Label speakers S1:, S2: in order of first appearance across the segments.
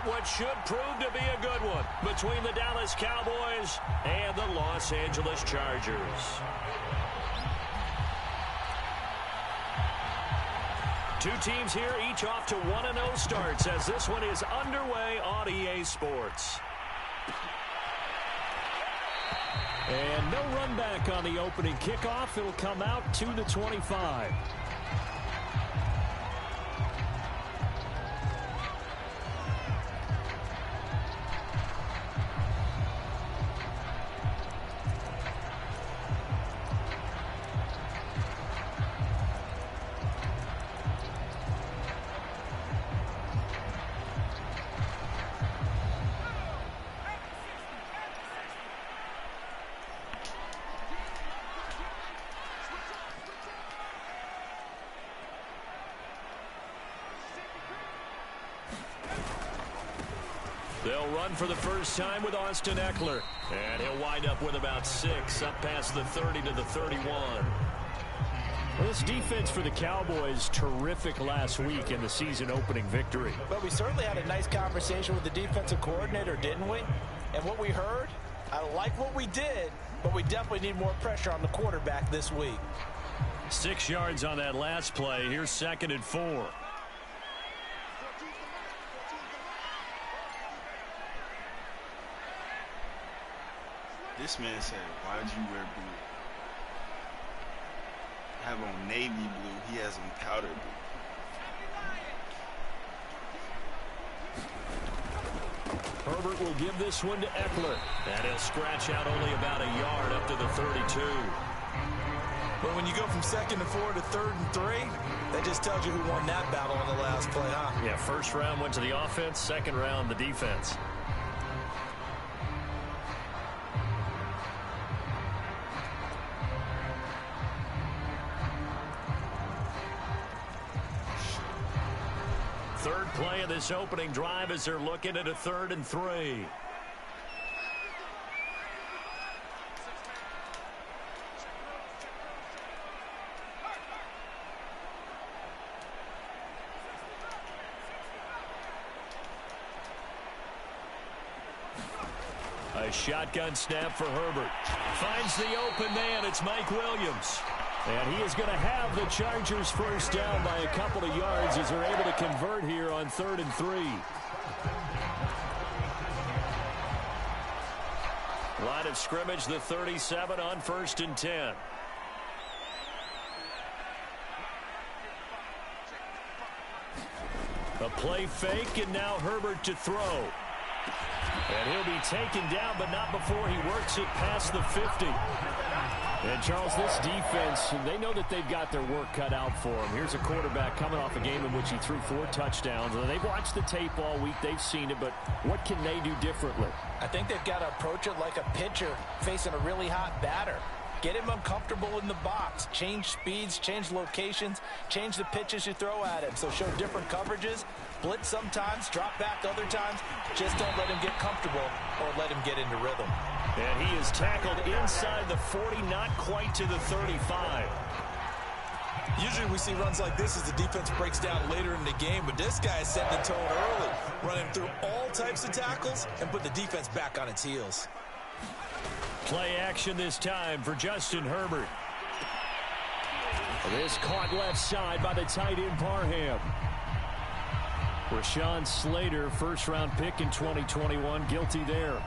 S1: what should prove to be a good one between the Dallas Cowboys and the Los Angeles Chargers. Two teams here, each off to 1-0 starts as this one is underway on EA Sports. And no run back on the opening kickoff. It'll come out to the 25. They'll run for the first time with Austin Eckler. And he'll wind up with about 6, up past the 30 to the 31. Well, this defense for the Cowboys, terrific last week in the season-opening victory.
S2: But we certainly had a nice conversation with the defensive coordinator, didn't we? And what we heard, I like what we did, but we definitely need more pressure on the quarterback this week.
S1: 6 yards on that last play. Here's 2nd and 4.
S3: This man said, why'd you wear blue? I have on navy blue. He has on powder blue.
S1: Herbert will give this one to Eckler. And he'll scratch out only about a yard up to the 32.
S2: But when you go from 2nd and 4 to 3rd and 3, that just tells you who won that battle on the last play, huh?
S1: Yeah, first round went to the offense, second round the defense. Third play of this opening drive as they're looking at a 3rd and 3. A shotgun snap for Herbert. Finds the open man. It's Mike Williams. And he is going to have the Chargers first down by a couple of yards as they're able to convert here on 3rd and 3. Line of scrimmage, the 37 on 1st and 10. A play fake, and now Herbert to throw. And he'll be taken down, but not before he works it past the 50. And, Charles, this defense, they know that they've got their work cut out for them. Here's a quarterback coming off a game in which he threw 4 touchdowns. And they've watched the tape all week. They've seen it, but what can they do differently?
S2: I think they've got to approach it like a pitcher facing a really hot batter. Get him uncomfortable in the box. Change speeds, change locations, change the pitches you throw at him. So show different coverages, blitz sometimes, drop back other times. Just don't let him get comfortable or let him get into rhythm.
S1: And he is tackled inside the 40, not quite to the 35.
S2: Usually we see runs like this as the defense breaks down later in the game, but this guy is setting the tone early, running through all types of tackles and put the defense back on its heels.
S1: Play action this time for Justin Herbert. This caught left side by the tight end Parham. Rashawn Slater, first-round pick in 2021, guilty there.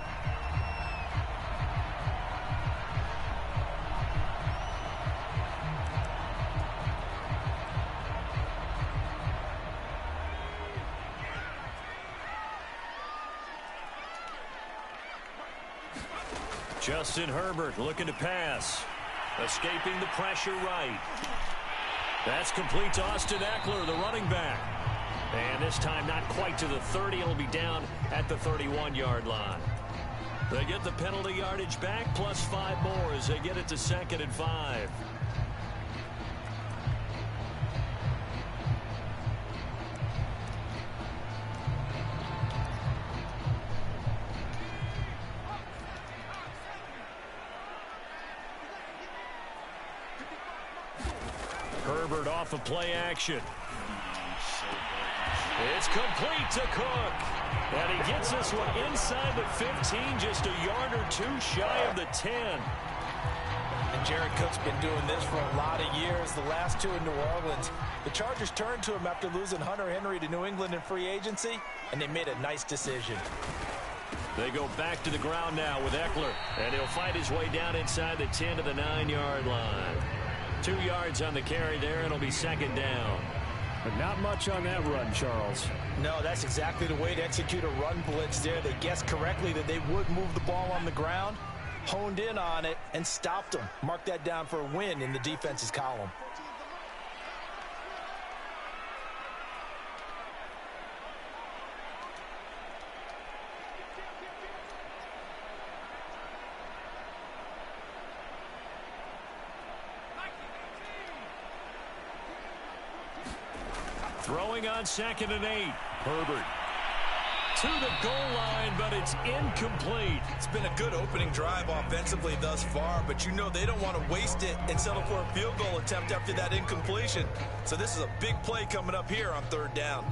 S1: Justin Herbert looking to pass. Escaping the pressure right. That's complete to Austin Eckler, the running back. And this time not quite to the 30. It'll be down at the 31-yard line. They get the penalty yardage back, plus 5 more as they get it to 2nd and 5. Herbert off of play action. It's complete to Cook. And he gets this one inside the 15, just a yard or two shy of the 10.
S2: And Jared Cook's been doing this for a lot of years, the last two in New Orleans. The Chargers turned to him after losing Hunter Henry to New England in free agency, and they made a nice decision.
S1: They go back to the ground now with Eckler, and he'll fight his way down inside the 10 to the 9-yard line. 2 yards on the carry there, and it'll be second down.
S4: But not much on that run, Charles.
S2: No, that's exactly the way to execute a run blitz there. They guessed correctly that they would move the ball on the ground, honed in on it, and stopped them. Mark that down for a win in the defense's column.
S1: Throwing on 2nd and 8. Herbert to the goal line, but it's incomplete.
S5: It's been a good opening drive offensively thus far, but you know they don't want to waste it and settle for a field goal attempt after that incompletion. So this is a big play coming up here on 3rd down.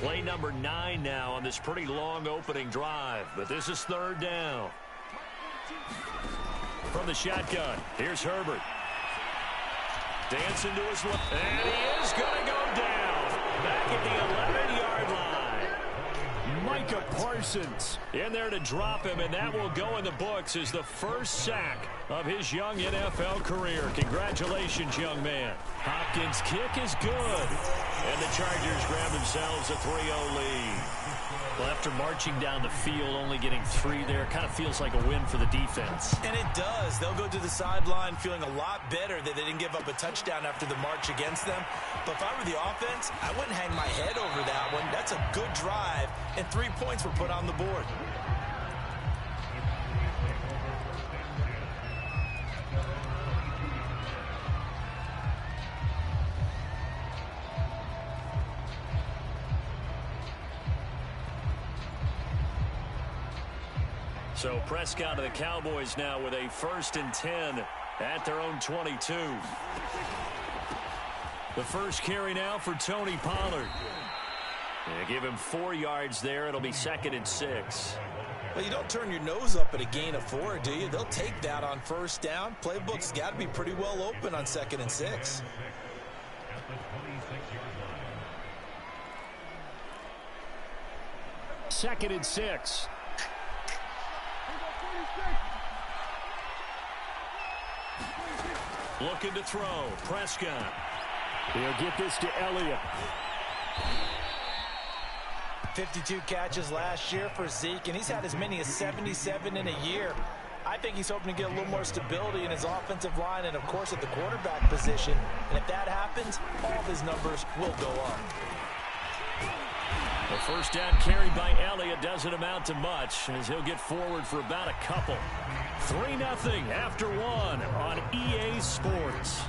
S1: Play number 9 now on this pretty long opening drive, but this is 3rd down. From the shotgun, here's Herbert. Dancing to his left, and he is going to go down. Back at the 11-yard line.
S4: Micah Parsons
S1: in there to drop him, and that will go in the books as the first sack of his young NFL career. Congratulations, young man. Hopkins' kick is good, and the Chargers grab themselves a 3-0 lead. Well, after marching down the field, only getting 3 there, kind of feels like a win for the defense.
S2: And it does. They'll go to the sideline feeling a lot better that they didn't give up a touchdown after the march against them. But if I were the offense, I wouldn't hang my head over that one. That's a good drive, and 3 points were put on the board.
S1: So Prescott of the Cowboys now with a 1st and 10 at their own 22. The first carry now for Tony Pollard. They give him 4 yards there. It'll be 2nd and 6.
S2: Well, you don't turn your nose up at a gain of 4, do you? They'll take that on 1st down. Playbook's got to be pretty well open on 2nd and 6.
S4: Second and 6.
S1: Looking to throw. Prescott.
S4: He'll get this to Elliott.
S2: 52 catches last year for Zeke, and he's had as many as 77 in a year. I think he's hoping to get a little more stability in his offensive line and, of course, at the quarterback position. And if that happens, all of his numbers will go up.
S1: The first down carried by Elliott doesn't amount to much as he'll get forward for about a couple. 3-0 after 1 on EA Sports.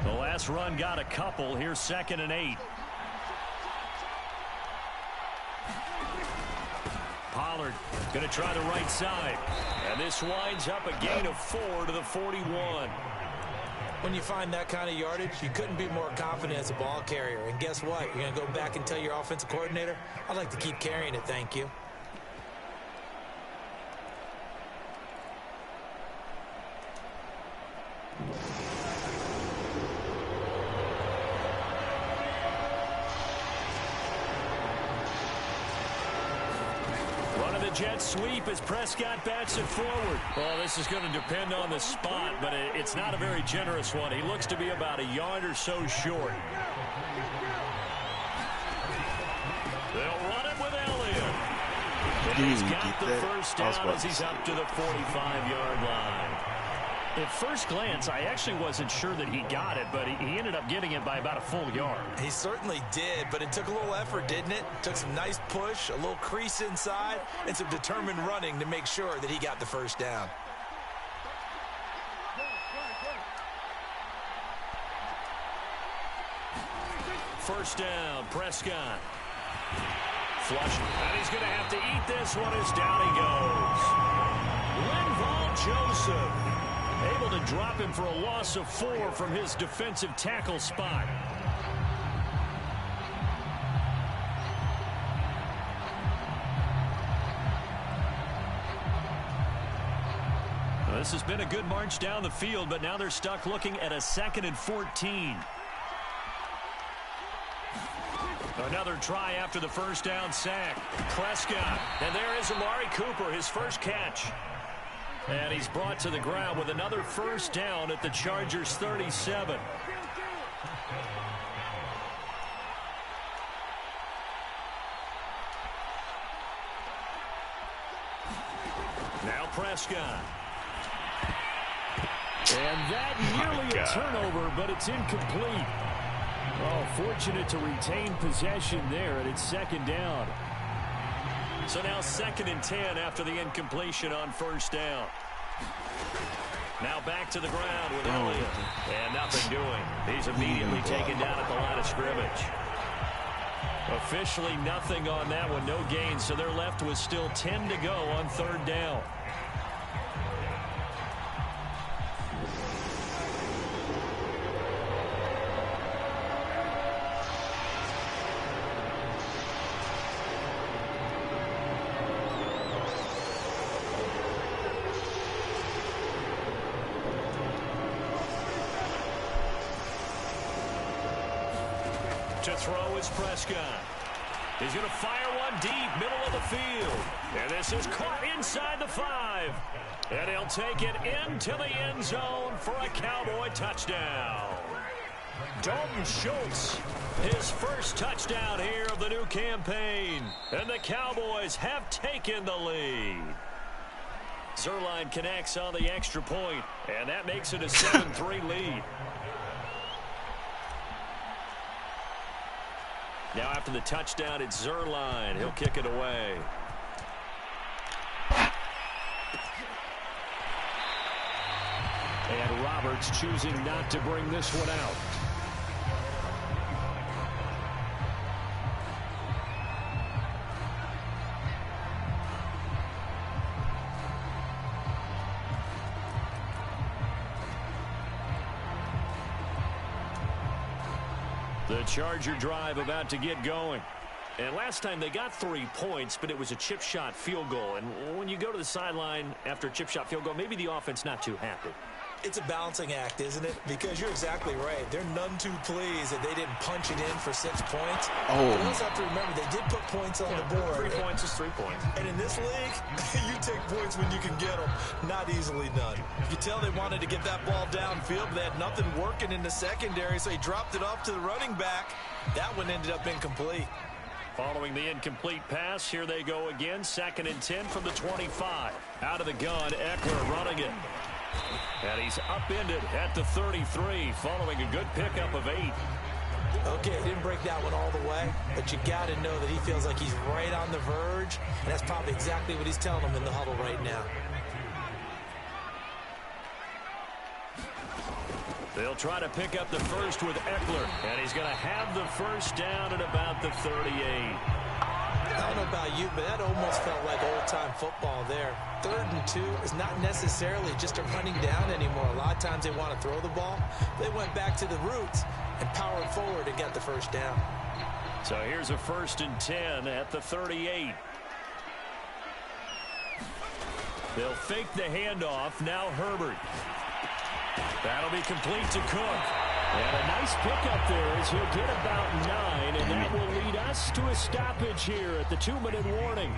S1: The last run got a couple. Here's 2nd and 8. Pollard going to try the right side. And this winds up a gain of 4 to the 41.
S2: When you find that kind of yardage, you couldn't be more confident as a ball carrier. And guess what? You're going to go back and tell your offensive coordinator, I'd like to keep carrying it, thank you.
S1: Jet sweep as Prescott bats it forward. Well, this is going to depend on the spot, but it's not a very generous one. He looks to be about a yard or so short. They'll run it with Elliott. And he's got the first down as he's up to the 45-yard line. At first glance, I actually wasn't sure that he got it, but he ended up getting it by about a full yard.
S2: He certainly did, but it took a little effort, didn't it? Took some nice push, a little crease inside, and some determined running to make sure that he got the first down.
S1: first down. Prescott. Flush. And he's going to have to eat this one as down he goes. Linval Joseph able to drop him for a loss of 4 from his defensive tackle spot. This has been a good march down the field, but now they're stuck looking at a 2nd and 14. Another try after the first down sack. Prescott. And there is Amari Cooper, his first catch. And he's brought to the ground with another first down at the Chargers' 37. Now Prescott. And that nearly a turnover, but it's incomplete. Oh, fortunate to retain possession there, and it's 2nd down. So now 2nd and 10 after the incompletion on first down. Now back to the ground with Elliott. And nothing doing. He's immediately taken down at the line of scrimmage. Officially nothing on that one, no gain, so they're left with still 10 to go on 3rd down. To throw is Prescott. He's going to fire one deep, middle of the field. And this is caught inside the 5. And he'll take it into the end zone for a Cowboy touchdown. Dalton Schultz, his first touchdown here of the new campaign. And the Cowboys have taken the lead. Zuerlein connects on the extra point, and that makes it a 7-3 lead. Now after the touchdown, it's Zuerlein. He'll kick it away. And Roberts choosing not to bring this one out. The Charger drive about to get going. And last time they got 3 points, but it was a chip shot field goal. And when you go to the sideline after a chip shot field goal, maybe the offense not too happy.
S2: It's a balancing act, isn't it? Because you're exactly right. They're none too pleased that they didn't punch it in for 6 points. But you also have to remember, they did put points on the board.
S1: 3 points is 3 points.
S2: And in this league, you take points when you can get them. Not easily done. You can tell they wanted to get that ball downfield, but they had nothing working in the secondary, so he dropped it off to the running back. That one ended up incomplete.
S1: Following the incomplete pass, here they go again. 2nd and 10 from the 25. Out of the gun, Eckler running it. And he's upended at the 33, following a good pickup of 8.
S2: Okay, didn't break that one all the way, but you got to know that he feels like he's right on the verge, and that's probably exactly what he's telling them in the huddle right now.
S1: They'll try to pick up the first with Eckler, and he's going to have the first down at about the 38.
S2: I don't know about you, but that almost felt like old-time football there. 3rd and 2 is not necessarily just a running down anymore. A lot of times they want to throw the ball. They went back to the roots and powered forward and got the first down.
S1: So here's a 1st and 10 at the 38. They'll fake the handoff. Now Herbert. That'll be complete to Cook. And a nice pickup there as he'll get about 9, and that will lead us to a stoppage here at the 2-minute warning.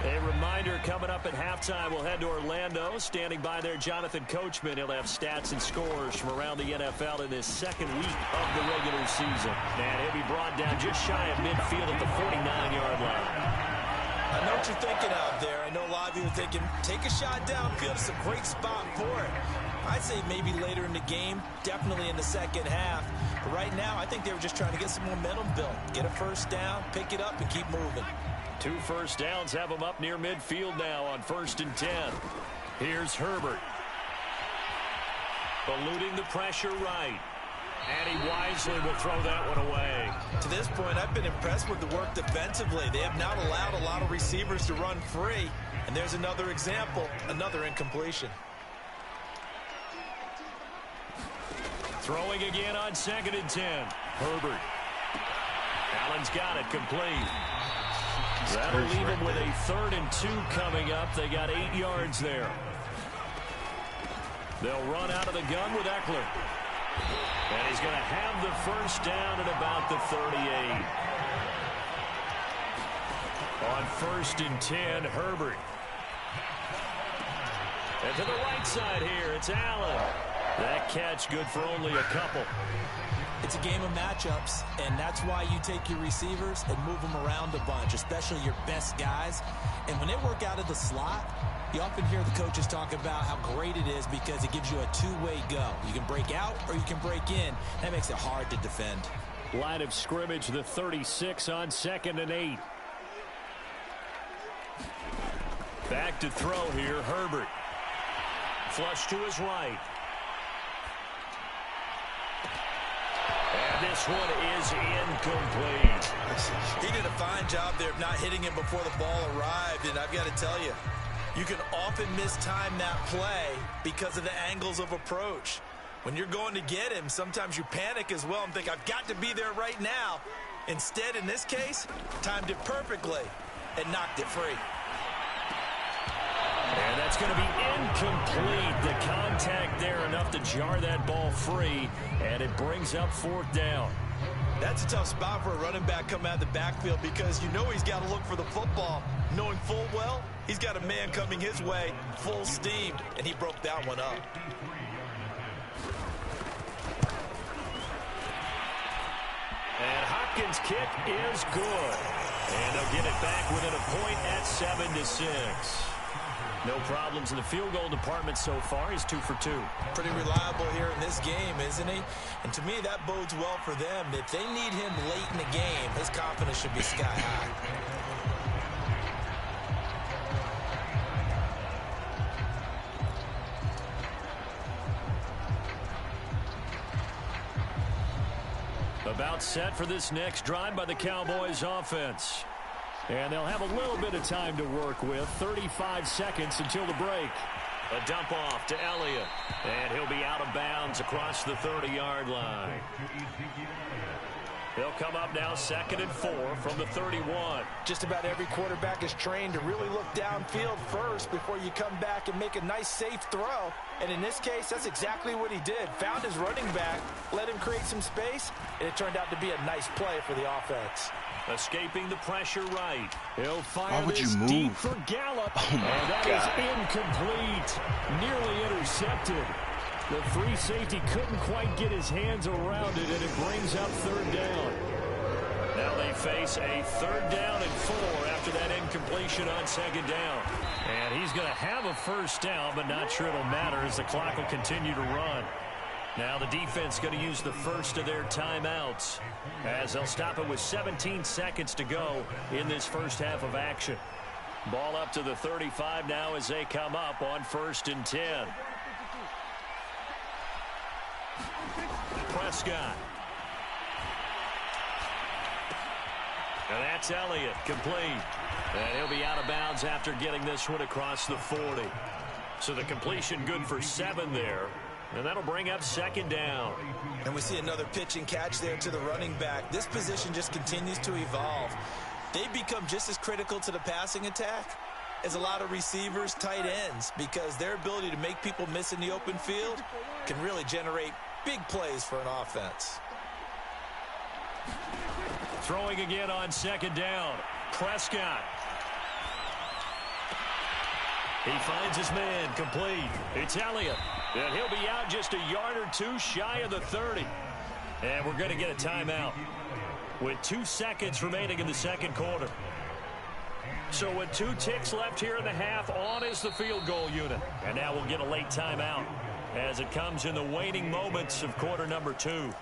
S1: A reminder coming up at halftime, we'll head to Orlando. Standing by there, Jonathan Coachman. He'll have stats and scores from around the NFL in this 2nd week of the regular season. And he'll be brought down just shy of midfield at the 49-yard line.
S2: I know what you're thinking out there. I know a lot of you are thinking, take a shot downfield. It's a great spot for it. I'd say maybe later in the game, definitely in the 2nd half. But right now, I think they were just trying to get some momentum built. Get a first down, pick it up, and keep moving.
S1: 2 first downs have them up near midfield now on 1st and 10. Here's Herbert. Eluding the pressure right. And he wisely will throw that one away.
S5: To this point, I've been impressed with the work defensively. They have not allowed a lot of receivers to run free. And there's another example, another incompletion.
S1: Throwing again on 2nd and 10. Herbert. Allen's got it complete. That'll leave him with a 3rd and 2 coming up. They got 8 yards there. They'll run out of the gun with Eckler. And he's going to have the first down at about the 38. On 1st and 10, Herbert. And to the right side here, it's Allen. That catch good for only a couple.
S2: It's a game of matchups, and that's why you take your receivers and move them around a bunch, especially your best guys. And when they work out of the slot, you often hear the coaches talk about how great it is because it gives you a two-way go. You can break out or you can break in. That makes it hard to defend.
S1: Line of scrimmage, the 36 on 2nd and 8. Back to throw here, Herbert. Flush to his right. And this one is incomplete.
S5: He did a fine job there of not hitting him before the ball arrived, and I've got to tell you, you can often mistime that play because of the angles of approach. When you're going to get him, sometimes you panic as well and think, I've got to be there right now. Instead, in this case, timed it perfectly and knocked it free.
S1: And that's going to be incomplete. The contact there enough to jar that ball free, and it brings up 4th down.
S5: That's a tough spot for a running back coming out of the backfield because you know he's got to look for the football, knowing full well he's got a man coming his way full steam, and he broke that one up.
S1: And Hopkins' kick is good. And they'll get it back within a point at 7-6. No problems in the field goal department so far. He's 2 for 2.
S5: Pretty reliable here in this game, isn't he? And to me, that bodes well for them. If they need him late in the game, his confidence should be sky high.
S1: About set for this next drive by the Cowboys offense. And they'll have a little bit of time to work with. 35 seconds until the break. A dump off to Elliott. And he'll be out of bounds across the 30-yard line. They'll come up now 2nd and 4 from the 31.
S2: Just about every quarterback is trained to really look downfield first before you come back and make a nice, safe throw. And in this case, that's exactly what he did. Found his running back, let him create some space, and it turned out to be a nice play for the offense.
S1: Escaping the pressure right. He'll fire
S3: would
S1: this
S3: you move?
S1: deep for Gallup.
S3: Oh my
S1: and that
S3: God.
S1: is incomplete. Nearly intercepted. The free safety couldn't quite get his hands around it, and it brings up 3rd down. Now they face a 3rd down and 4 after that incompletion on 2nd down. And he's going to have a first down, but not sure it'll matter as the clock will continue to run. Now the defense going to use the first of their timeouts as they'll stop it with 17 seconds to go in this first half of action. Ball up to the 35 now as they come up on 1st and 10. Prescott. And that's Elliott, complete. And he'll be out of bounds after getting this one across the 40. So the completion good for 7 there. And that'll bring up 2nd down.
S5: And we see another pitch and catch there to the running back. This position just continues to evolve. They've become just as critical to the passing attack as a lot of receivers, tight ends, because their ability to make people miss in the open field can really generate big plays for an offense.
S1: Throwing again on 2nd down. Prescott. He finds his man, complete. It's Elliott. And he'll be out just a yard or 2 shy of the 30. And we're going to get a timeout with 2 seconds remaining in the 2nd quarter. So with 2 ticks left here in the half, on is the field goal unit. And now we'll get a late timeout as it comes in the waning moments of quarter number 2.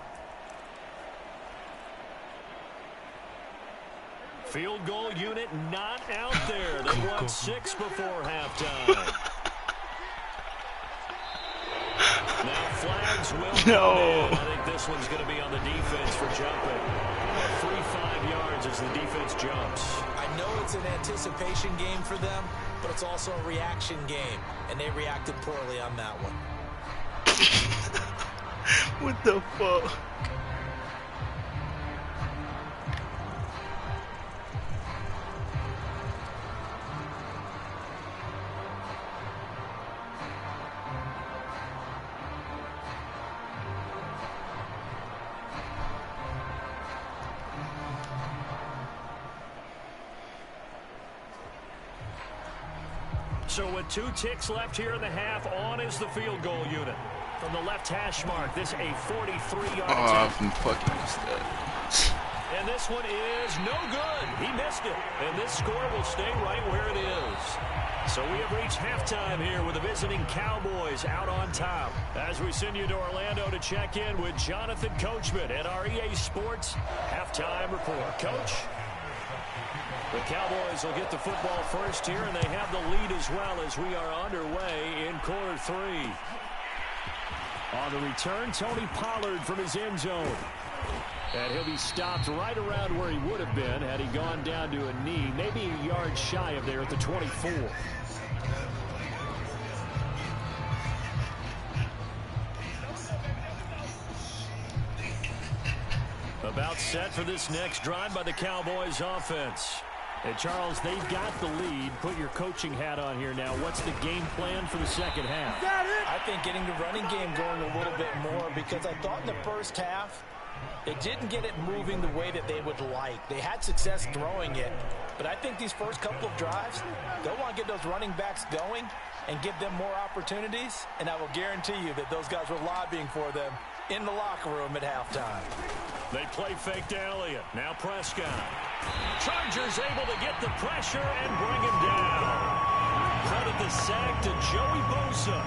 S1: Field goal unit not out there. They won 6 before halftime. Now flag Holdings will
S3: No.
S1: come in. I think this one's going to be on the defense for jumping. 3-5 yards as the defense jumps.
S2: I know it's an anticipation game for them, but it's also a reaction game, and they reacted poorly on that one.
S3: What the fuck?
S1: So with 2 ticks left here in the half, on is the field goal unit. From the left hash mark, this a 43-yard attempt.
S3: I'm fucking missed that.
S1: And this one is no good. He missed it. And this score will stay right where it is. So we have reached halftime here with the visiting Cowboys out on top. As we send you to Orlando to check in with Jonathan Coachman at our EA Sports Halftime Report. Coach? The Cowboys will get the football first here, and they have the lead as well as we are underway in quarter 3. On the return, Tony Pollard from his end zone. And he'll be stopped right around where he would have been had he gone down to a knee, maybe a yard shy of there at the 24. About set for this next drive by the Cowboys offense. And, Charles, they've got the lead. Put your coaching hat on here now. What's the game plan for the second half?
S2: I think getting the running game going a little bit more, because I thought in the first half they didn't get it moving the way that they would like. They had success throwing it, but I think these first couple of drives, they'll want to get those running backs going and give them more opportunities, and I will guarantee you that those guys were lobbying for them in the locker room at halftime.
S1: They play fake to Elliott. Now Prescott. Chargers able to get the pressure and bring him down. Credit the sack to Joey Bosa.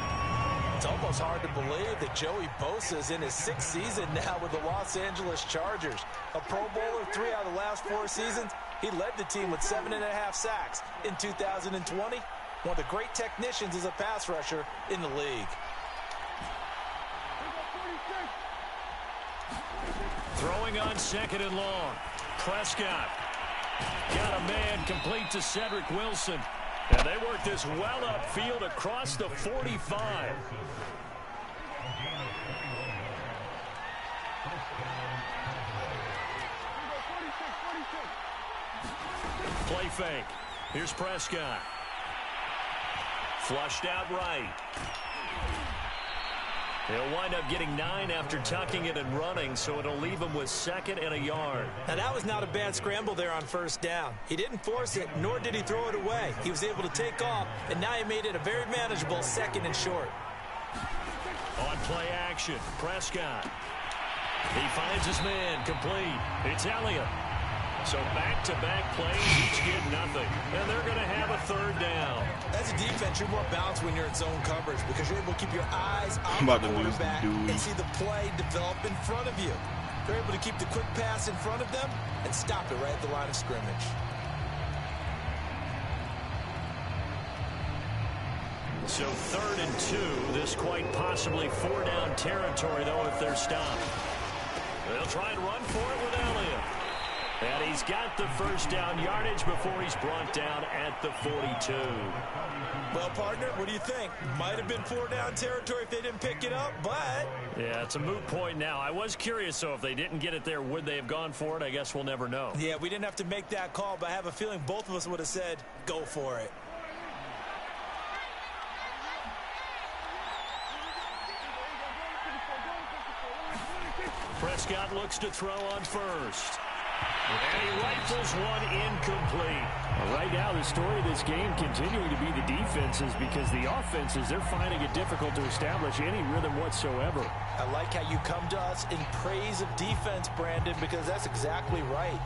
S2: It's almost hard to believe that Joey Bosa is in his 6th season now with the Los Angeles Chargers. A Pro Bowler 3 out of the last 4 seasons. He led the team with 7.5 sacks in 2020. One of the great technicians as a pass rusher in the league.
S1: Throwing on 2nd and long. Prescott got a man complete to Cedric Wilson. And they work this well upfield across the 45. Play fake. Here's Prescott. Flushed out right. He'll wind up getting 9 after tucking it and running, so it'll leave him with 2nd and a yard.
S2: Now, that was not a bad scramble there on first down. He didn't force it, nor did he throw it away. He was able to take off, and now he made it a very manageable 2nd and short.
S1: On play action, Prescott. He finds his man complete. It's Elliott. So back-to-back plays, each get nothing. And they're going to have a 3rd down.
S2: As a defense, you're more balanced when you're in zone coverage because you're able to keep your eyes on the quarterback and see the play develop in front of you. You're able to keep the quick pass in front of them and stop it right at the line of scrimmage.
S1: So 3rd and 2. This quite possibly 4-down territory, though, if they're stopped. They'll try and run for it with Elliott. And he's got the 1st down yardage before he's brought down at the 42.
S2: Well, partner, what do you think? Might have been 4-down territory if they didn't pick it up, but...
S1: Yeah, it's a moot point now. I was curious, so if they didn't get it there, would they have gone for it? I guess we'll never know.
S2: Yeah, we didn't have to make that call, but I have a feeling both of us would have said, go for it.
S1: Prescott looks to throw on 1st. And he rifles one incomplete.
S4: Well, right now, the story of this game continuing to be the defenses, because the offenses, they're finding it difficult to establish any rhythm whatsoever.
S2: I like how you come to us in praise of defense, Brandon, because that's exactly right.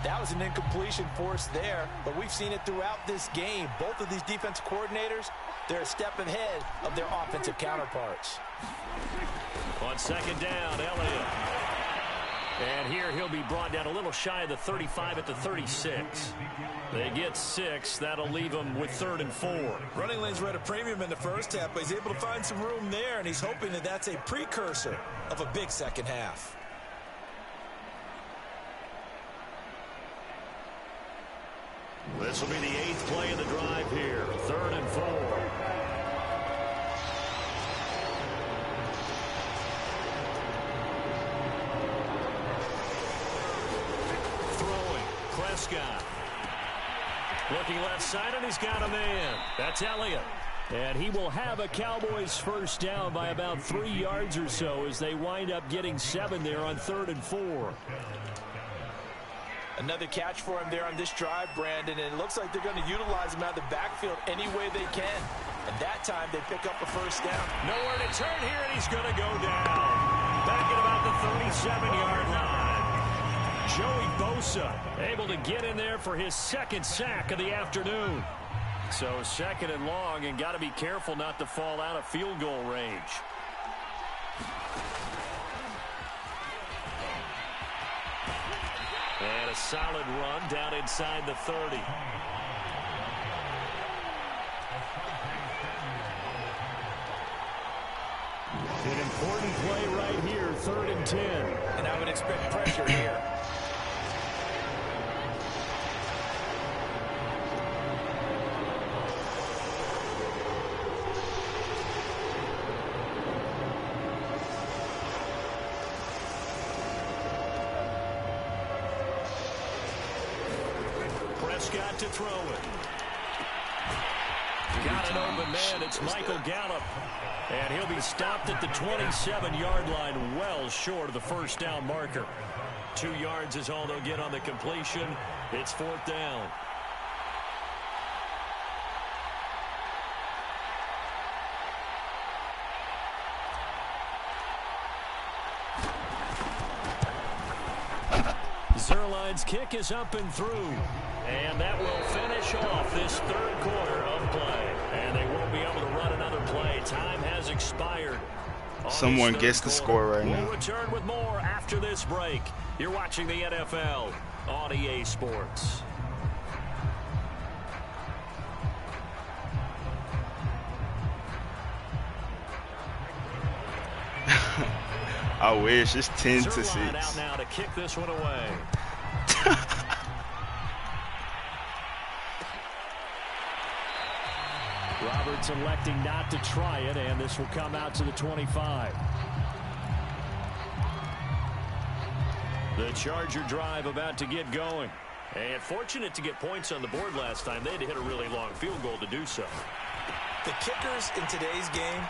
S2: That was an incompletion forced there, but we've seen it throughout this game. Both of these defense coordinators, they're a step ahead of their offensive counterparts.
S1: On 2nd down, Elliott. And here he'll be brought down a little shy of the 35 at the 36. They get 6. That'll leave them with 3rd and 4.
S5: Running lanes were at a premium in the first half, but he's able to find some room there, and he's hoping that that's a precursor of a big second half.
S1: This will be the 8th play of the drive here. 3rd and 4. Prescott. Looking left side, and he's got a man. That's Elliott. And he will have a Cowboys first down by about 3 yards or so as they wind up getting 7 there on 3rd and 4.
S2: Another catch for him there on this drive, Brandon, and it looks like they're going to utilize him out of the backfield any way they can. And that time they pick up a first down.
S1: Nowhere to turn here, and he's going to go down. Back at about the 37-yard line. Joey Bosa able to get in there for his 2nd sack of the afternoon. So 2nd and long, and got to be careful not to fall out of field goal range. And a solid run down inside the 30. An important play right here, 3rd and 10.
S2: And I would expect pressure here.
S1: Prescott to throw it. Got an open man. It's Michael Gallup. And he'll be stopped at the 27-yard line, well short of the first down marker. 2 yards is all they'll get on the completion. It's 4th down. Zerline's kick is up and through. And that will finish off this 3rd quarter of play. And they won't be able to run another play. Time has expired.
S3: Someone gets the score right now.
S1: We'll return with more after this break. You're watching the NFL on EA Sports.
S3: I wish. It's 10-6.
S1: Zerline out now to kick this one away. Roberts electing not to try it, and this will come out to the 25. The Charger drive about to get going. And fortunate to get points on the board last time. They had to hit a really long field goal to do so.
S5: The kickers in today's game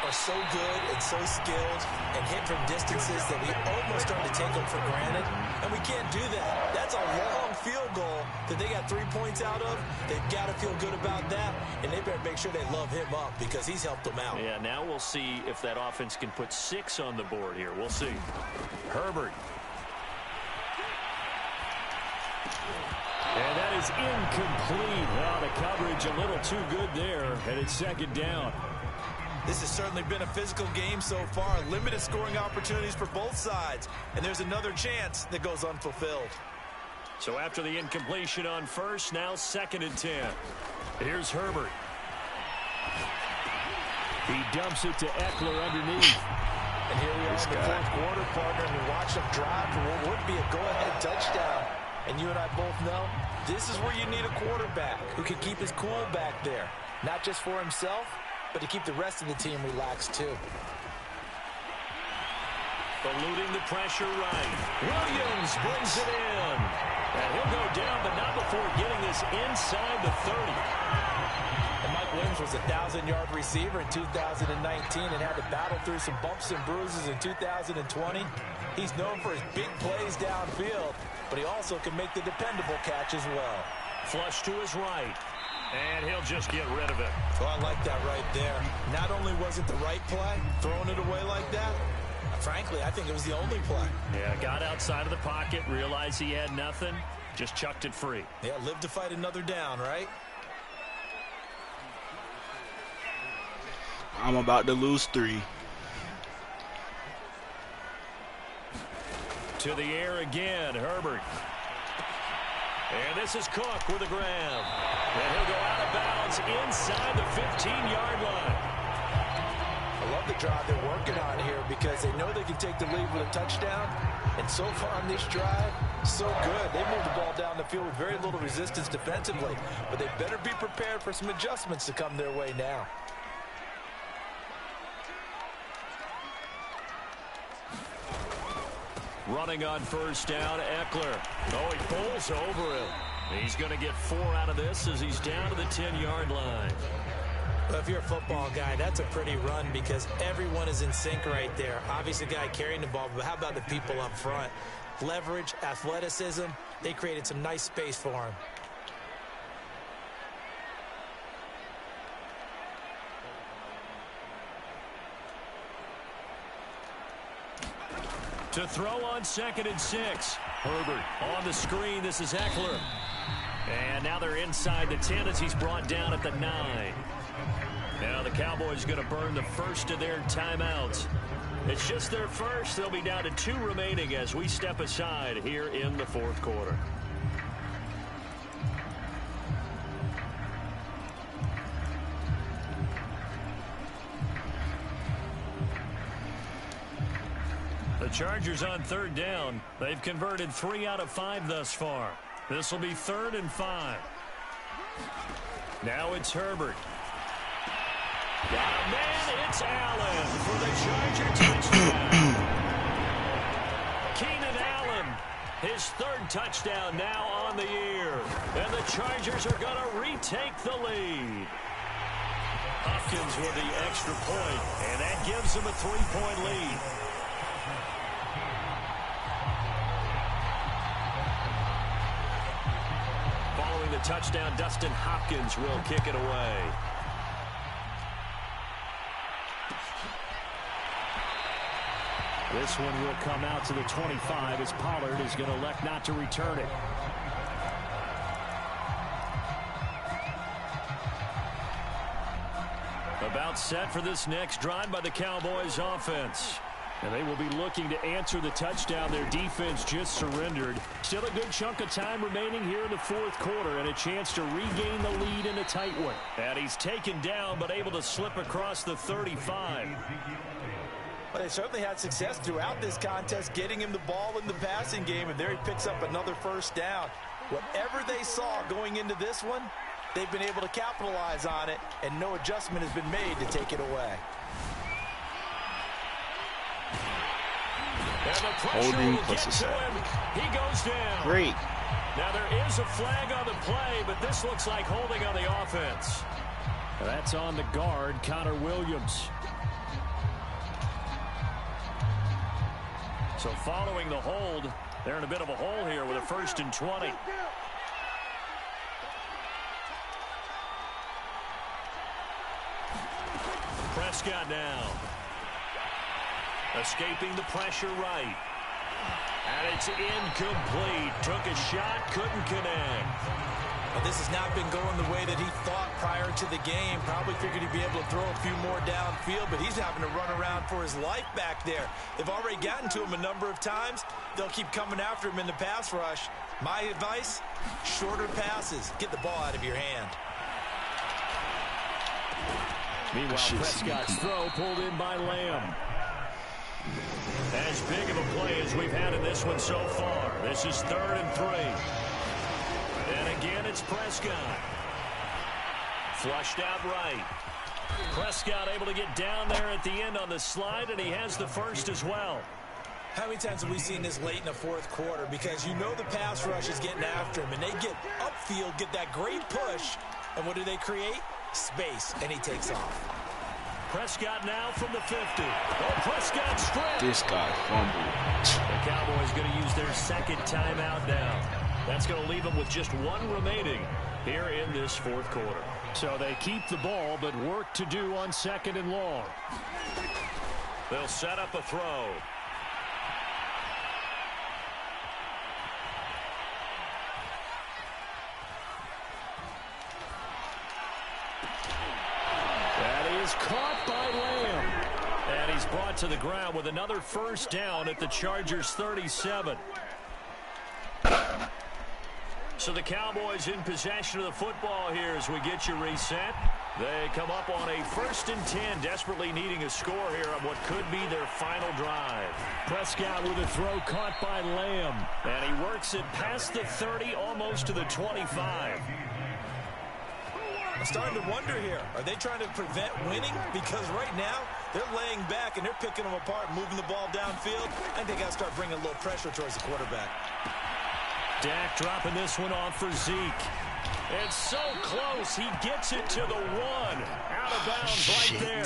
S5: are so good and so skilled and hit from distances that we almost start to take them for granted, and we can't do that. That's a long field goal that they got 3 points out of. They've got to feel good about that, and they better make sure they love him up because he's helped them out.
S1: Yeah, now we'll see if that offense can put 6 on the board here. We'll see. Herbert. And that is incomplete. Well, the coverage a little too good there, and it's 2nd down.
S5: This has certainly been a physical game so far. Limited scoring opportunities for both sides. And there's another chance that goes unfulfilled.
S1: So after the incompletion on first, now 2nd and 10. Here's Herbert. He dumps it to Eckler underneath.
S2: And here we are in the 4th quarter, partner, and we watch them drive for what would be a go-ahead touchdown. And you and I both know this is where you need a quarterback who can keep his cool back there. Not just for himself, but to keep the rest of the team relaxed, too.
S1: Eluding the pressure right. Williams brings it in. And he'll go down, but not before getting this inside the 30.
S2: And Mike Williams was a 1,000-yard receiver in 2019 and had to battle through some bumps and bruises in 2020. He's known for his big plays downfield, but he also can make the dependable catch as well.
S1: Flush to his right. And he'll just get rid of it.
S5: Well, I like that right there. Not only was it the right play, throwing it away like that, frankly, I think it was the only play.
S1: Yeah, got outside of the pocket, realized he had nothing, just chucked it free.
S5: Yeah, live to fight another down, right?
S3: I'm about to lose 3.
S1: To the air again, Herbert. And this is Cook with a grab. And he'll go out of bounds inside the 15-yard line.
S2: I love the drive they're working on here because they know they can take the lead with a touchdown. And so far on this drive, so good. They moved the ball down the field with very little resistance defensively. But they better be prepared for some adjustments to come their way now.
S1: Running on first down, Eckler. Oh, he pulls over him. He's going to get 4 out of this as he's down to the 10-yard line.
S2: Well, if you're a football guy, that's a pretty run because everyone is in sync right there. Obviously, the guy carrying the ball, but how about the people up front? Leverage, athleticism, they created some nice space for him.
S1: To throw on 2nd and 6. Herbert on the screen. This is Eckler. And now they're inside the 10 as he's brought down at the 9. Now the Cowboys going to burn the first of their timeouts. It's just their first. They'll be down to 2 remaining as we step aside here in the 4th quarter. The Chargers on 3rd down. They've converted 3 out of 5 thus far. This will be 3rd and 5. Now it's Herbert. Got a man, it's Allen for the Charger touchdown. Keenan Allen, his 3rd touchdown now on the year. And the Chargers are going to retake the lead. Hopkins with the extra point, and that gives them a 3-point lead. Following the touchdown, Dustin Hopkins will kick it away. This one will come out to the 25 as Pollard is going to elect not to return it. About set for this next drive by the Cowboys offense. And they will be looking to answer the touchdown their defense just surrendered. Still a good chunk of time remaining here in the 4th quarter and a chance to regain the lead in a tight one. And he's taken down but able to slip across the 35.
S2: Well, they certainly had success throughout this contest getting him the ball in the passing game, and there he picks up another first down. Whatever they saw going into this one, they've been able to capitalize on it, and no adjustment has been made to take it away.
S3: Holding plus a sack.
S1: He goes down.
S3: Great.
S1: Now there is a flag on the play, but this looks like holding on the offense. That's on the guard, Connor Williams. So following the hold, they're in a bit of a hole here with a 1st and 20. Prescott now. Escaping the pressure right. And it's incomplete. Took a shot, couldn't connect.
S2: Well, this has not been going the way that he thought prior to the game. Probably figured he'd be able to throw a few more downfield, but he's having to run around for his life back there. They've already gotten to him a number of times. They'll keep coming after him in the pass rush. My advice, shorter passes. Get the ball out of your hand.
S1: Meanwhile, Prescott's throw pulled in by Lamb. As big of a play as we've had in this one so far. This is 3rd and 3. And again, it's Prescott. Flushed out right. Prescott able to get down there at the end on the slide, and he has the first as well.
S2: How many times have we seen this late in the 4th quarter? Because you know the pass rush is getting after him, and they get upfield, get that great push, and what do they create? Space, and he takes off.
S1: Prescott now from the 50. Oh, Prescott stripped.
S3: This guy fumbled.
S1: The Cowboys going to use their 2nd timeout now. That's going to leave them with just 1 remaining here in this 4th quarter. So they keep the ball, but work to do on 2nd and long. They'll set up a throw. That is caught by Lamb. And he's brought to the ground with another first down at the Chargers' 37. So the Cowboys in possession of the football here as we get you reset. They come up on a 1st and 10, desperately needing a score here on what could be their final drive.
S4: Prescott with a throw caught by Lamb.
S1: And he works it past the 30, almost to the 25.
S5: I'm starting to wonder here, are they trying to prevent winning? Because right now, they're laying back and they're picking them apart, moving the ball downfield. I think they got to start bringing a little pressure towards the quarterback.
S1: Dak dropping this one off for Zeke. It's so close, he gets it to the 1. Out of bounds right there.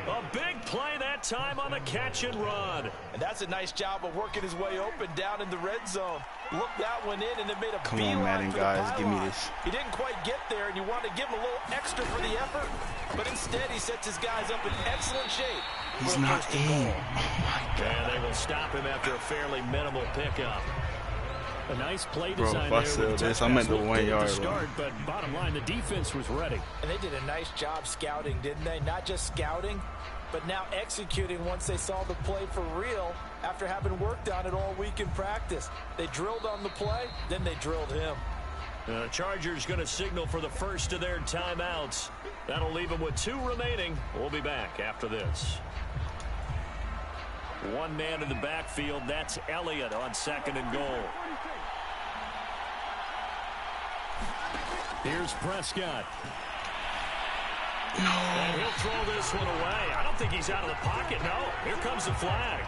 S1: A big play that time on the catch and run.
S2: And that's a nice job of working his way open down in the red zone. Looked that one in and it made a
S3: Come
S2: beeline
S3: on, Madden
S2: for
S3: guys,
S2: the
S3: give me
S2: pylon.
S3: this.
S2: He didn't quite get there, and you want to give him a little extra for the effort. But instead, he sets his guys up in excellent shape.
S3: He's not in. Oh, my God.
S1: And they will stop him after a fairly minimal pickup.
S4: A nice play
S3: Bro,
S4: design
S3: if I
S4: there.
S3: sell
S4: with the
S3: this,
S4: touchdown.
S3: I'm at the
S4: Looked
S3: 1
S4: good at
S3: yard
S4: the start,
S3: line.
S4: but bottom line, the defense was ready.
S2: And they did a nice job scouting, didn't they? Not just scouting, but now executing once they saw the play for real after having worked on it all week in practice. They drilled on the play, then they drilled him.
S1: The Chargers going to signal for the first of their timeouts. That'll leave them with 2 remaining. We'll be back after this. One man in the backfield. That's Elliott on 2nd and goal.
S4: Here's Prescott.
S1: No. And he'll throw this one away. I don't think he's out of the pocket. No. Here comes the flag.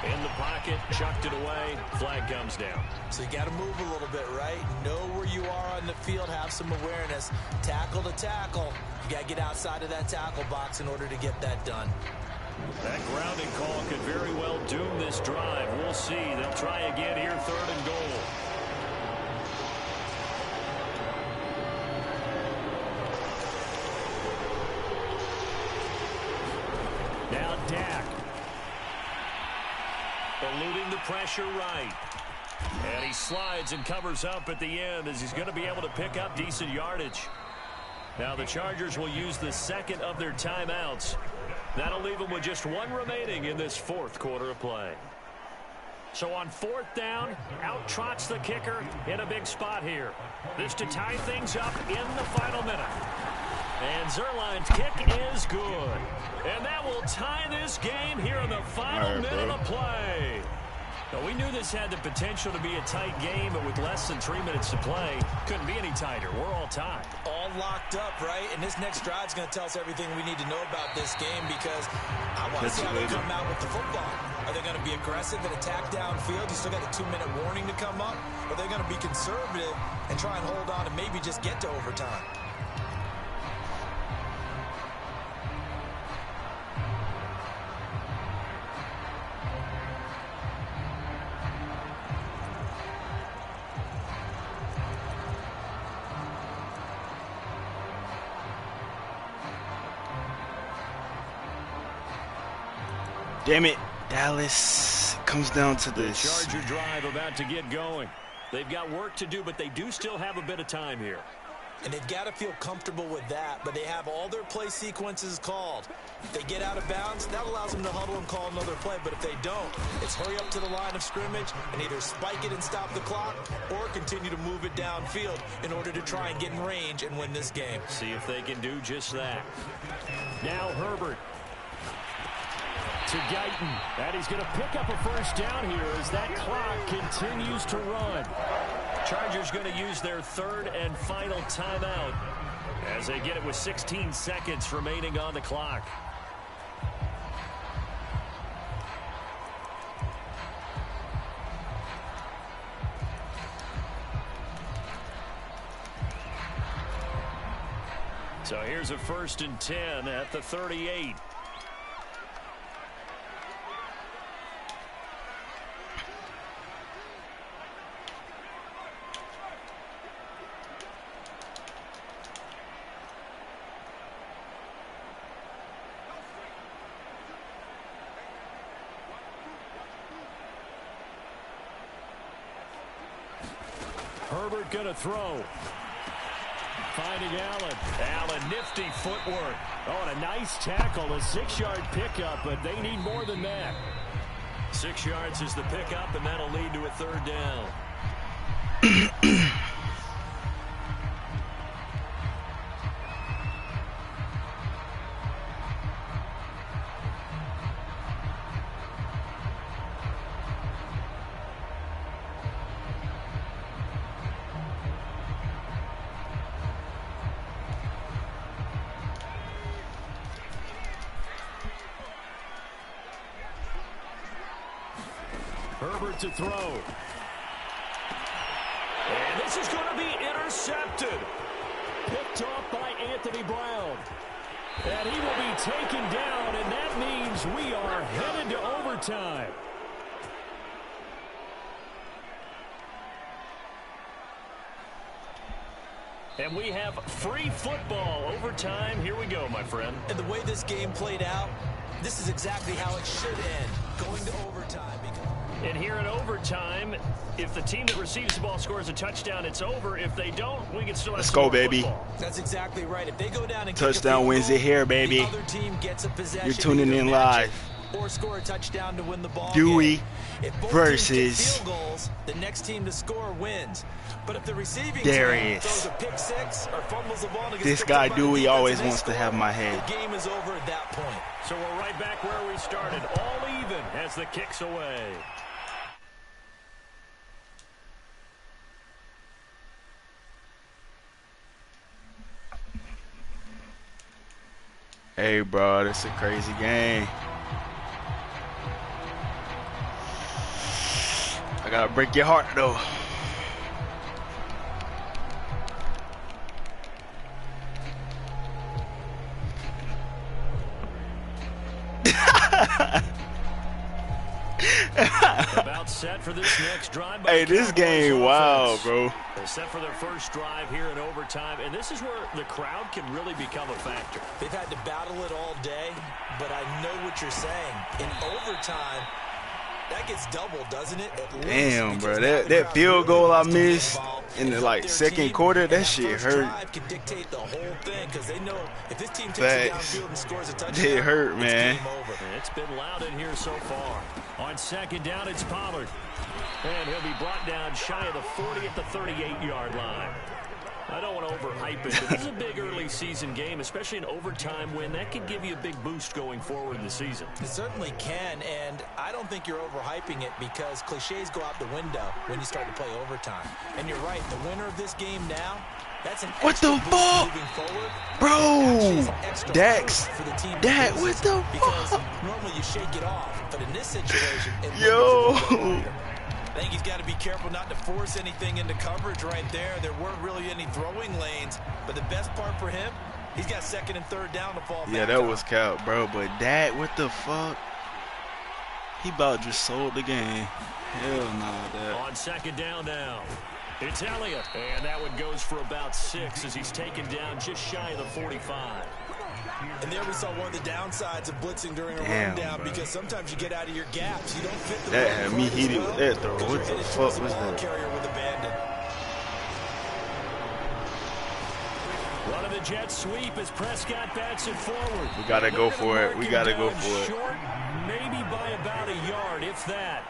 S1: In the pocket, chucked it away. Flag comes down.
S5: So you got to move a little bit, right? Know where you are on the field, have some awareness. Tackle to tackle. You got to get outside of that tackle box in order to get that done.
S1: That grounding call could very well doom this drive. We'll see. They'll try again here, 3rd and goal. Now Dak. Eluding the pressure right. And he slides and covers up at the end as he's going to be able to pick up decent yardage. Now the Chargers will use the 2nd of their timeouts. That'll leave them with just 1 remaining in this 4th quarter of play. So on 4th down, out trots the kicker in a big spot here. This to tie things up in the final minute. And Zerline's kick is good. And that will tie this game here in the final minute of play. Now, we knew this had the potential to be a tight game, but with less than 3 minutes to play, couldn't be any tighter. We're all tied.
S5: All locked up, right? And this next drive is going to tell us everything we need to know about this game because I want to see how they come out with the football. Are they going to be aggressive and attack downfield? You still got a 2-minute warning to come up? Or are they going to be conservative and try and hold on and maybe just get to overtime?
S3: Damn it, Dallas. Comes down to this.
S1: Charger drive about to get going. They've got work to do, but they do still have a bit of time here.
S5: And they've got to feel comfortable with that, but they have all their play sequences called. If they get out of bounds, that allows them to huddle and call another play, but if they don't, it's hurry up to the line of scrimmage and either spike it and stop the clock or continue to move it downfield in order to try and get in range and win this game.
S1: See if they can do just that. Now Herbert to Guyton. And he's going to pick up a first down here as that clock continues to run. Chargers going to use their 3rd and final timeout as they get it with 16 seconds remaining on the clock. So here's a 1st and 10 at the 38. Herbert going to throw. Finding Allen. Allen, nifty footwork. Oh, and a nice tackle, a 6-yard pickup, but they need more than that. 6 yards is the pickup, and that'll lead to a 3rd down. Herbert to throw. And this is going to be intercepted. Picked off by Anthony Brown. And he will be taken down, and that means we are headed to overtime. And we have free football. Overtime. Here we go, my friend.
S2: And the way this game played out, this is exactly how it should end, going to overtime.
S1: And here in overtime, if the team that receives the ball scores a touchdown, it's over. If they don't, we can still have
S3: Let's go, baby.
S2: Football. That's exactly right. If they go down and
S3: touchdown wins it here, baby.
S2: the other team gets a possession.
S3: You're tuning in live.
S2: Or score a touchdown to win the ball
S3: Dewey
S2: game. If both
S3: versus
S2: teams get field goals, the next team to score wins. But if the receiving
S3: Darius.
S2: team throws a pick six or fumbles the ball,
S3: this guy Dewey always wants to have my head.
S2: The game is over at that point.
S1: So we're right back where we started, all even as the kick's away.
S3: Hey, bro, this is a crazy game. I gotta break your heart, though.
S1: About set for this next drive.
S3: Hey, this game, wow, bro.
S1: They're set for their first drive here in overtime, and this is where the crowd can really become a factor.
S2: They've had to battle it all day, but I know what you're saying. In overtime, that gets doubled, doesn't it?
S3: Damn, bro, that field goal I missed in the like second quarter, that shit hurt.
S2: Can dictate the whole thing because they know if this team takes it downfield and scores a touchdown,
S3: it hurt, man.
S1: It's been loud in here so far. On second down, it's Pollard. And he'll be brought down shy of the 40 at the 38-yard line. I don't want to overhype it, but this is a big early season game, especially an overtime win. That can give you a big boost going forward in the season.
S2: It certainly can, and I don't think you're overhyping it because cliches go out the window when you start to play overtime. And you're right, the winner of this game now, that's an
S3: what the fuck? Bro, Dax, Dak, what the fuck?
S2: Normally you shake it off, but in this situation,
S3: yo.
S2: I think he's got to be careful not to force anything into coverage right there. There weren't really any throwing lanes, but the best part for him, he's got second and third down to fall back.
S3: Yeah, that was cap, bro. But Dak, what the fuck? He about just sold the game. Hell nah, Dak.
S1: On second down now, it's Elliott. And that one goes for about 6 as he's taken down just shy of the 45.
S2: And there we saw one of the downsides of blitzing during a rundown because sometimes you get out of your gaps. You don't fit the
S3: that had me heated with that throw. What the fuck was that?
S2: Carrier with abandon.
S1: Run of the jet sweep as Prescott bats it forward.
S3: We gotta go for it. We gotta go for it.
S1: Short, maybe by about a yard, if that.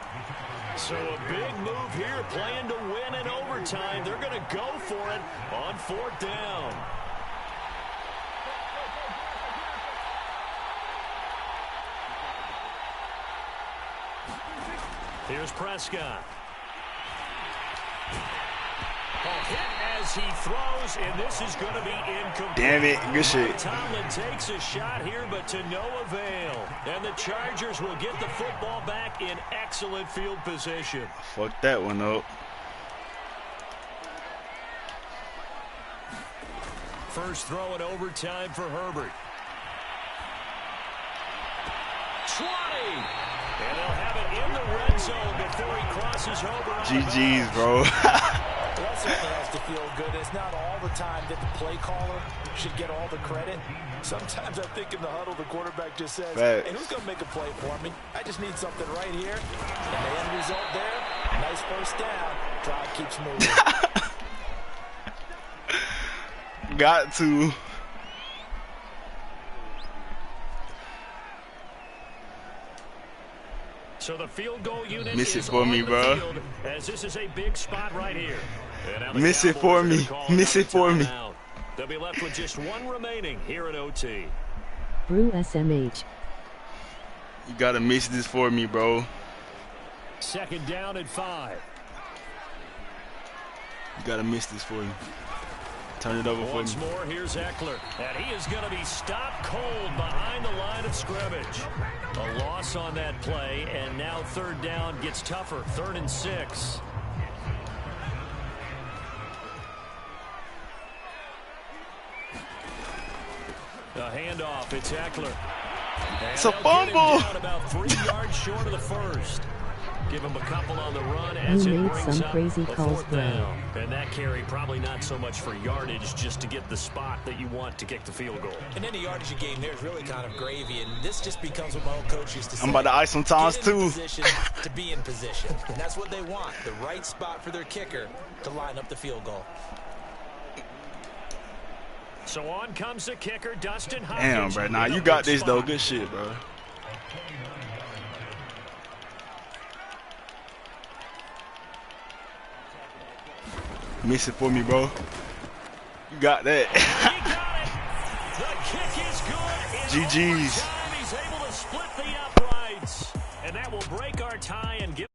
S1: So a big move here, playing to win in overtime. They're going to go for it on 4th down. Here's Prescott. Hit as he throws, and this is going to be incomplete.
S3: Damn it, good shit.
S1: Tomlin takes a shot here, but to no avail. And the Chargers will get the football back in excellent field position.
S3: Fuck that one up.
S1: First throw in overtime for Herbert. 20. And they'll have it in the red zone before he crosses over.
S3: GG's, bro.
S2: That certainly has to feel good. It's not all the time that the play caller should get all the credit. Sometimes I think in the huddle, the quarterback just says, hey, who's going to make a play for me? I just need something right here. And the end result there, nice first down. Drive keeps moving.
S3: Got to.
S4: So the field goal unit
S3: Miss it
S4: is
S3: for
S4: on
S3: me,
S4: the
S3: bro.
S4: field, as this is a big spot right here. And now the
S3: Miss it
S4: Cowboys
S3: for
S4: are gonna
S3: me.
S4: call
S3: Miss it for
S4: another
S3: me.
S4: timeout. They'll be left with just one remaining here in OT.
S6: Brew SMH.
S3: You gotta miss this for me, bro.
S4: Second down and 5.
S3: You gotta miss this for me. Turn it over for
S4: Once
S3: me.
S4: more, here's Eckler. And he is going to be stopped cold behind the line of scrimmage. A loss on that play, and now third down gets tougher. 3rd and 6. The handoff, it's Eckler. And
S3: It's a
S4: they'll
S3: fumble.
S4: get him down about 3 yards short of the first. Give him a couple on the run as
S6: You
S4: it
S6: made
S4: brings
S6: some
S4: up
S6: crazy
S4: a
S6: calls,
S4: 4th
S6: bro.
S4: down. And that carry probably not so much for yardage, just to get the spot that you want to kick the field goal.
S2: And any yardage you gain there is really kind of gravy, and this just becomes what my old coach used to say.
S3: I'm about to ice some times
S2: Get in
S3: too.
S2: position to be in position, and that's what they want, the right spot for their kicker to line up the field goal.
S4: So on comes the kicker, Dustin Hopkins.
S3: Damn, bro. Nah, you got this though. Good shit, bro. Miss it for me, bro. You got that.
S4: He got it. The kick is good.
S3: GG's.
S4: He's able to split the uprights. And that will break our tie and give